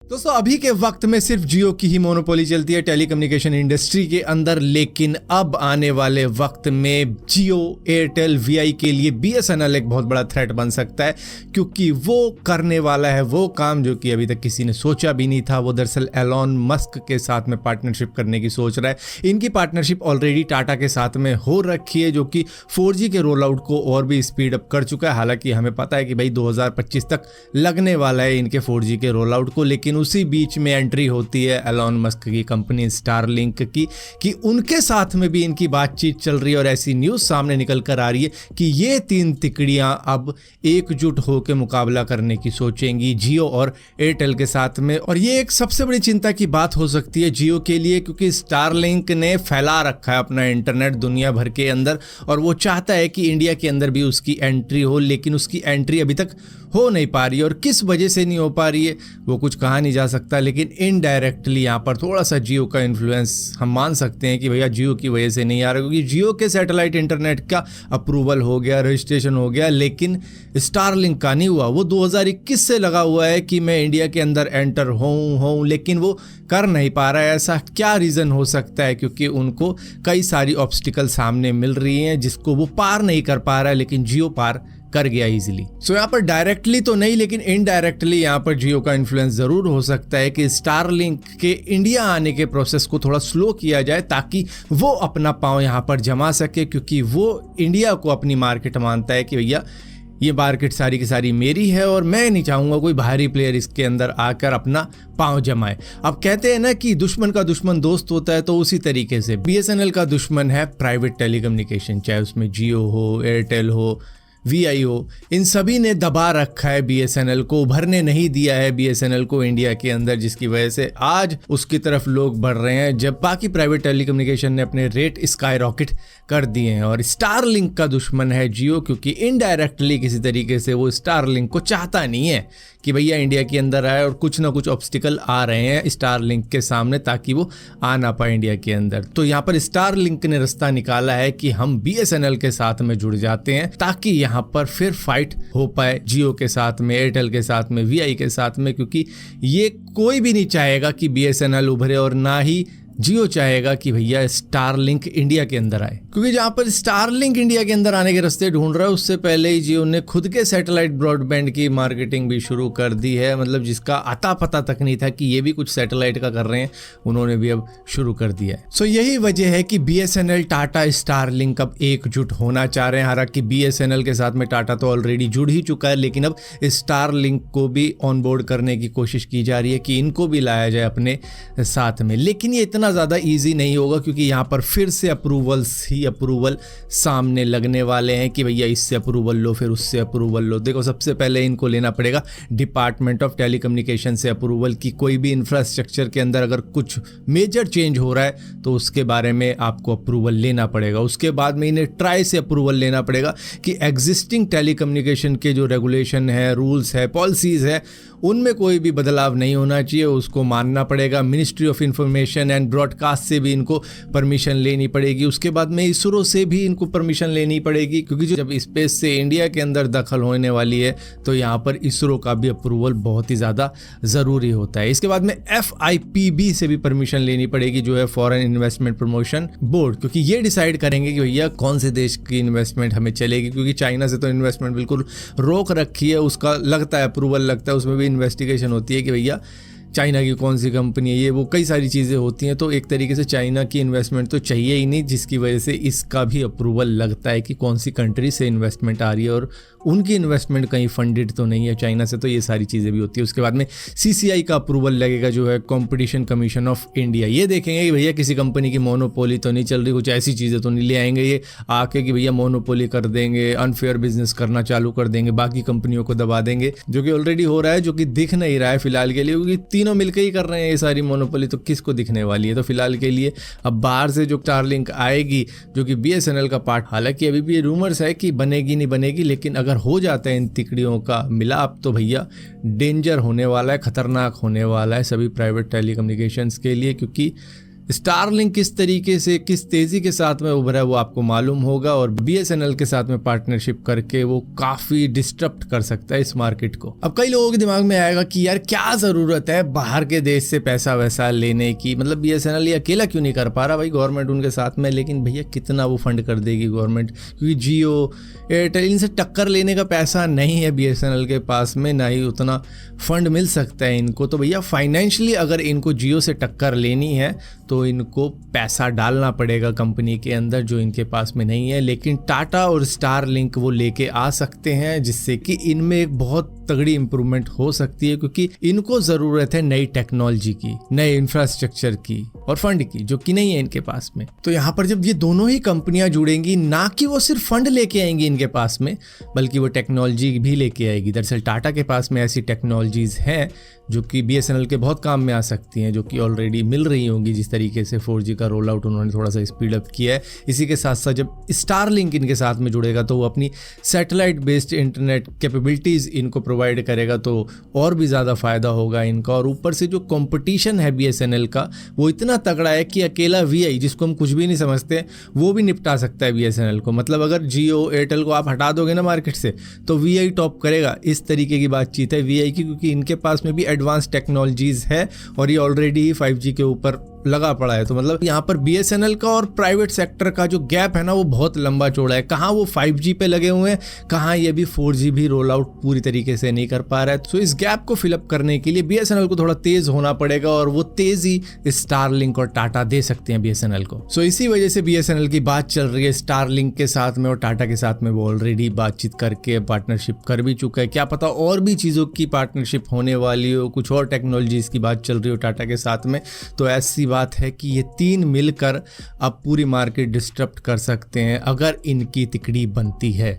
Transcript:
दोस्तों अभी के वक्त में सिर्फ जियो की ही मोनोपोली चलती है टेलीकम्युनिकेशन इंडस्ट्री के अंदर, लेकिन अब आने वाले वक्त में जियो, एयरटेल, वीआई के लिए बीएसएनएल एक बहुत बड़ा थ्रेट बन सकता है, क्योंकि वो करने वाला है वो काम जो कि अभी तक किसी ने सोचा भी नहीं था। वो दरअसल एलॉन मस्क के साथ में पार्टनरशिप करने की सोच रहा है। इनकी पार्टनरशिप ऑलरेडी टाटा के साथ में हो रखी है, जो कि 4G के रोल आउट को और भी स्पीड अप कर चुका है। हालांकि हमें पता है कि भाई 2025 तक लगने वाला है इनके 4G के रोल आउट को, लेकिन उसी बीच में एंट्री होती है एलॉन मस्क की कंपनी स्टारलिंक की कि उनके साथ में भी इनकी बातचीत चल रही है। और ऐसी न्यूज़ सामने निकल कर आ रही है कि ये तीन तिकड़ियां अब एकजुट होकर मुकाबला करने की सोचेंगी जियो और एयरटेल के साथ में। और ये एक सबसे बड़ी चिंता की बात हो सकती है जियो के लिए, क्योंकि स्टारलिंक ने फैला रखा है अपना इंटरनेट दुनिया भर के अंदर, और वो चाहता है कि इंडिया के अंदर भी उसकी एंट्री हो, लेकिन उसकी एंट्री अभी तक हो नहीं पा रही है। और किस वजह से नहीं हो पा रही है वो कुछ कहा नहीं जा सकता, लेकिन इनडायरेक्टली यहाँ पर थोड़ा सा जियो का इन्फ्लुएंस हम मान सकते हैं कि भैया जियो की वजह से नहीं आ रहा, क्योंकि जियो के सैटेलाइट इंटरनेट का अप्रूवल हो गया, रजिस्ट्रेशन हो गया, लेकिन स्टारलिंक का नहीं हुआ। वो 2021 से लगा हुआ है कि मैं इंडिया के अंदर एंटर होऊं, लेकिन वो कर नहीं पा रहा है। ऐसा क्या रीज़न हो सकता है? क्योंकि उनको कई सारी ऑब्स्टिकल सामने मिल रही हैं जिसको वो पार नहीं कर पा रहा है, लेकिन जियो पार कर गया इजीली। सो यहाँ पर डायरेक्टली तो नहीं, लेकिन इनडायरेक्टली यहाँ पर जियो का इन्फ्लुएंस जरूर हो सकता है कि स्टारलिंक के इंडिया आने के प्रोसेस को थोड़ा स्लो किया जाए, ताकि वो अपना पांव यहाँ पर जमा सके, क्योंकि वो इंडिया को अपनी मार्केट मानता है कि भैया ये मार्केट सारी की सारी मेरी है और मैं नहीं चाहूँगा कोई बाहरी प्लेयर इसके अंदर आकर अपना पांव जमाए। अब कहते हैं ना कि दुश्मन का दुश्मन दोस्त होता है, तो उसी तरीके से बीएसएनएल का दुश्मन है प्राइवेट टेलीकम्युनिकेशन, चाहे उसमें जियो हो, एयरटेल हो, वीआई हो। इन सभी ने दबा रखा है बीएसएनएल को, उभरने नहीं दिया है बीएसएनएल को इंडिया के अंदर, जिसकी वजह से आज उसकी तरफ लोग बढ़ रहे हैं, जब बाकी प्राइवेट टेलीकम्युनिकेशन ने अपने रेट स्काई रॉकेट कर दिए हैं। और स्टारलिंक का दुश्मन है जियो, क्योंकि इनडायरेक्टली किसी तरीके से वो स्टारलिंक को चाहता नहीं है कि भैया इंडिया के अंदर आए, और कुछ ना कुछ ऑब्स्टिकल आ रहे हैं स्टारलिंक के सामने ताकि वो आ ना पाए इंडिया के अंदर। तो यहाँ पर स्टारलिंक ने रास्ता निकाला है कि हम बीएसएनएल के साथ में जुड़ जाते हैं, ताकि यहाँ पर फिर फाइट हो पाए जियो के साथ में, एयरटेल के साथ में, वीआई के साथ में, क्योंकि ये कोई भी नहीं चाहेगा कि बीएसएनएल उभरे, और ना ही जियो चाहेगा कि भैया स्टारलिंक इंडिया के अंदर आए। क्योंकि जहां पर स्टारलिंक इंडिया के अंदर आने के रास्ते ढूंढ रहा है, उससे पहले ही जियो ने खुद के सैटेलाइट ब्रॉडबैंड की मार्केटिंग भी शुरू कर दी है। मतलब जिसका अता पता तक नहीं था कि ये भी कुछ सैटेलाइट का कर रहे हैं, उन्होंने भी अब शुरू कर दिया है। सो यही वजह है कि बीएसएनएल, टाटा, स्टारलिंक अब एकजुट होना चाह रहे हैं। हालांकि बीएसएनएल के साथ में टाटा तो ऑलरेडी जुड़ ही चुका है, लेकिन अब स्टारलिंक को भी ऑनबोर्ड करने की कोशिश की जा रही है कि इनको भी लाया जाए अपने साथ में। लेकिन ये इतना ज़्यादा ईजी नहीं होगा, क्योंकि यहाँ पर फिर से अप्रूवल्स ही अप्रूवल सामने लगने वाले हैं कि भैया इससे अप्रूवल लो, फिर उससे अप्रूवल लो। देखो, सबसे पहले इनको लेना पड़ेगा डिपार्टमेंट ऑफ टेलीकम्युनिकेशन से अप्रूवल, की कोई भी इंफ्रास्ट्रक्चर के अंदर अगर कुछ मेजर चेंज हो रहा है तो उसके बारे में आपको अप्रूवल लेना पड़ेगा। उसके बाद में इन्हें ट्राई से अप्रूवल लेना पड़ेगा कि एग्जिस्टिंग टेलीकम्युनिकेशन के जो रेगुलेशन है, रूल्स है, पॉलिसीज़ है, उनमें कोई भी बदलाव नहीं होना चाहिए, उसको मानना पड़ेगा। Ministry of information and broadcast से भी इनको परमिशन लेनी पड़ेगी। उसके बाद में इसरो से भी इनको परमिशन लेनी पड़ेगी, क्योंकि जब स्पेस से इंडिया के अंदर दखल होने वाली है तो यहाँ पर इसरो का भी अप्रूवल बहुत ही ज़्यादा ज़रूरी होता है। इसके बाद में FIPB से भी परमिशन लेनी पड़ेगी, जो है फॉरेन इन्वेस्टमेंट प्रमोशन बोर्ड, क्योंकि ये डिसाइड करेंगे कि भैया कौन से देश की इन्वेस्टमेंट हमें चलेगी। क्योंकि चाइना से तो इन्वेस्टमेंट बिल्कुल रोक रखी है, उसका लगता है अप्रूवल लगता है, उसमें भी इन्वेस्टिगेशन होती है कि भैया चाइना की कौन सी कंपनी है, ये वो कई सारी चीज़ें होती हैं। तो एक तरीके से चाइना की इन्वेस्टमेंट तो चाहिए ही नहीं, जिसकी वजह से इसका भी अप्रूवल लगता है कि कौन सी कंट्री से इन्वेस्टमेंट आ रही है और उनकी इन्वेस्टमेंट कहीं फंडेड तो नहीं है चाइना से। तो ये सारी चीज़ें भी होती है। उसके बाद में CCI का अप्रूवल लगेगा, जो है कॉम्पिटिशन कमीशन ऑफ इंडिया। ये देखेंगे कि भैया किसी कंपनी की मोनोपोली तो नहीं चल रही, कुछ ऐसी चीज़ें तो नहीं ले आएंगे ये आके कि भैया मोनोपोली कर देंगे, अनफेयर बिजनेस करना चालू कर देंगे, बाकी कंपनियों को दबा देंगे, जो कि ऑलरेडी हो रहा है, जो कि दिख नहीं रहा है फिलहाल के लिए, क्योंकि तीनों मिलकर ही कर रहे हैं ये सारी मोनोपोली, तो किसको दिखने वाली है। तो फिलहाल के लिए अब बाहर से जो स्टारलिंक आएगी, जो कि BSNL का पार्ट, हालांकि अभी भी ये रूमर्स है कि बनेगी नहीं बनेगी, लेकिन अगर हो जाता है इन तिकड़ियों का मिलाप तो भैया डेंजर होने वाला है, खतरनाक होने वाला है सभी प्राइवेट टेलीकम्युनिकेशंस के लिए। क्योंकि स्टारलिंक किस तरीके से किस तेजी के साथ में उभरा है वो आपको मालूम होगा, और BSNL के साथ में पार्टनरशिप करके वो काफी डिस्टर्ब कर सकता है इस मार्केट को। अब कई लोगों के दिमाग में आएगा कि यार क्या जरूरत है बाहर के देश से पैसा वैसा लेने की, मतलब BSNL ये अकेला क्यों नहीं कर पा रहा, भाई गवर्नमेंट उनके साथ में, लेकिन भैया कितना वो फंड कर देगी गवर्नमेंट, क्योंकि जियो एयरटेल इनसे टक्कर लेने का पैसा नहीं है BSNL के पास में, ना ही उतना फंड मिल सकता है इनको। तो भैया फाइनेंशियली अगर इनको जियो से टक्कर लेनी है तो इनको पैसा डालना पड़ेगा कंपनी के अंदर, जो इनके पास में नहीं है। लेकिन टाटा और स्टारलिंक वो लेके आ सकते हैं, जिससे कि इनमें एक बहुत तगड़ी इंप्रूवमेंट हो सकती है, क्योंकि इनको जरूरत है नई टेक्नोलॉजी की, नए इंफ्रास्ट्रक्चर की और फंड की, जो कि नहीं है इनके पास में। तो यहाँ पर जब ये दोनों ही कंपनियां जुड़ेंगी, ना कि वो सिर्फ फंड लेके आएंगी इनके पास में, बल्कि वो टेक्नोलॉजी भी लेके आएगी। दरअसल टाटा के पास में ऐसी टेक्नोलॉजीज हैं जो कि BSNL के बहुत काम में आ सकती हैं, जो कि ऑलरेडी मिल रही होंगी। जिस तरीके से 4G का रोल आउट उन्होंने थोड़ा सा स्पीड अप किया है, इसी के साथ साथ जब स्टारलिंक इनके साथ में जुड़ेगा तो वो अपनी सैटेलाइट बेस्ड इंटरनेट कैपेबिलिटीज़ इनको प्रोवाइड करेगा, तो और भी ज़्यादा फ़ायदा होगा इनका। और ऊपर से जो कंपटीशन है BSNL का वो इतना तगड़ा है कि अकेला VI, जिसको हम कुछ भी नहीं समझते, वो भी निपटा सकता है BSNL को। मतलब अगर जियो एयरटेल को आप हटा दोगे ना मार्केट से, तो VI टॉप करेगा। इस तरीके की बातचीत है VI की, क्योंकि इनके पास में भी एडवांस टेक्नोलॉजीज है और ये ऑलरेडी ही 5G के ऊपर लगा पड़ा है। तो मतलब यहाँ पर BSNL का और प्राइवेट सेक्टर का जो गैप है ना वो बहुत लंबा चौड़ा है। कहाँ वो 5G पे लगे हुए हैं, कहाँ ये भी 4G भी रोल आउट पूरी तरीके से नहीं कर पा रहा है। तो इस गैप को फिलअप करने के लिए BSNL को थोड़ा तेज होना पड़ेगा, और वो तेजी स्टारलिंक और टाटा दे सकते हैं BSNL को। सो इसी वजह से BSNL की बात चल रही है स्टारलिंक के साथ में, और टाटा के साथ में वो ऑलरेडी बातचीत करके पार्टनरशिप कर भी चुका है। क्या पता और भी चीज़ों की पार्टनरशिप होने वाली हो, कुछ और टेक्नोलॉजीज की बात चल रही हो टाटा के साथ में। तो ऐसी बात है कि ये तीन मिलकर अब पूरी मार्केट डिस्टर्ब कर सकते हैं अगर इनकी तिकड़ी बनती है।